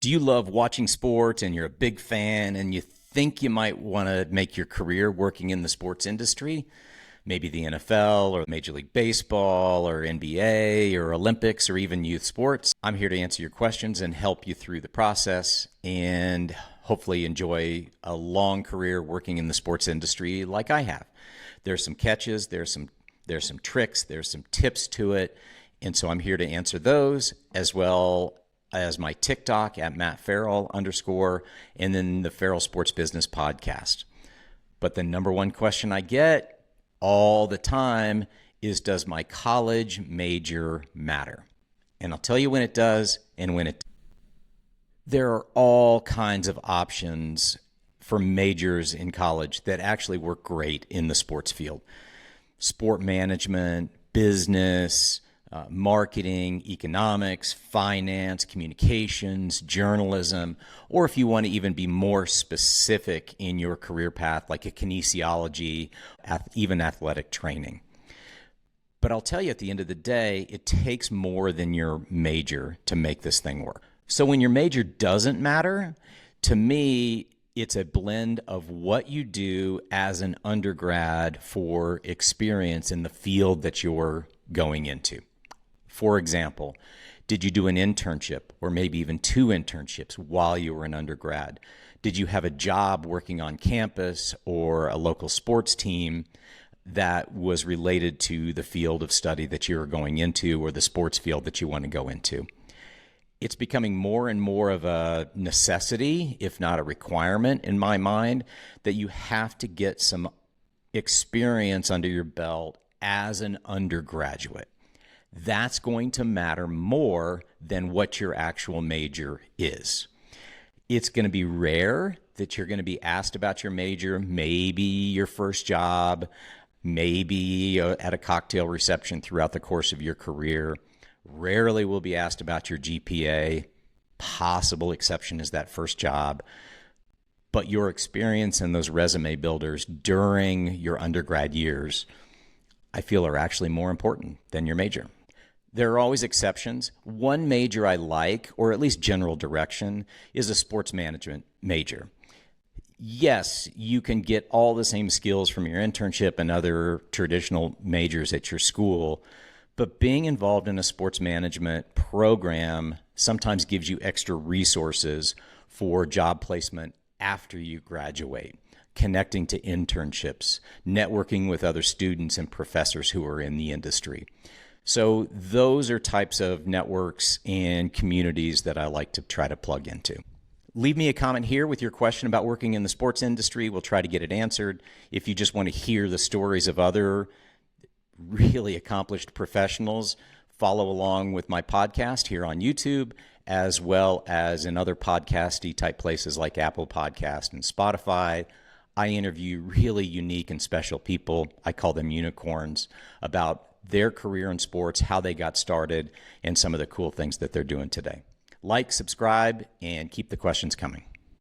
Do you love watching sports and you're a big fan and you think you might want to make your career working in the sports industry? Maybe the NFL or Major League Baseball or NBA or Olympics or even youth sports. I'm here to answer your questions and help you through the process and hopefully enjoy a long career working in the sports industry like I have. There's some catches, there's some tricks, there's some tips to it. And so I'm here to answer those as well as my TikTok at @MattFarrell_, and then the Farrell Sports Business podcast. But the number one question I get all the time is, does my college major matter? And I'll tell you when it does and when it doesn't. There are all kinds of options for majors in college that actually work great in the sports field. Sport management, business, marketing, economics, finance, communications, journalism, or if you want to even be more specific in your career path, like a kinesiology, even athletic training. But I'll tell you, at the end of the day, it takes more than your major to make this thing work. So when your major doesn't matter, to me, it's a blend of what you do as an undergrad for experience in the field that you're going into. For example, did you do an internship or maybe even 2 internships while you were an undergrad? Did you have a job working on campus or a local sports team that was related to the field of study that you're going into or the sports field that you want to go into? It's becoming more and more of a necessity, if not a requirement in my mind, that you have to get some experience under your belt as an undergraduate. That's going to matter more than what your actual major is. It's going to be rare that you're going to be asked about your major, maybe your first job, maybe at a cocktail reception throughout the course of your career. Rarely will be asked about your GPA. Possible exception is that first job. But your experience and those resume builders during your undergrad years, I feel, are actually more important than your major. There are always exceptions. One major I like, or at least general direction, is a sports management major. Yes, you can get all the same skills from your internship and other traditional majors at your school, but being involved in a sports management program sometimes gives you extra resources for job placement after you graduate, connecting to internships, networking with other students and professors who are in the industry. So those are types of networks and communities that I like to try to plug into. Leave me a comment here with your question about working in the sports industry. We'll try to get it answered. If you just want to hear the stories of other really accomplished professionals, follow along with my podcast here on YouTube, as well as in other podcasty type places like Apple Podcast and Spotify. I interview really unique and special people, I call them unicorns, about their career in sports, how they got started, and some of the cool things that they're doing today. Like, subscribe, and keep the questions coming.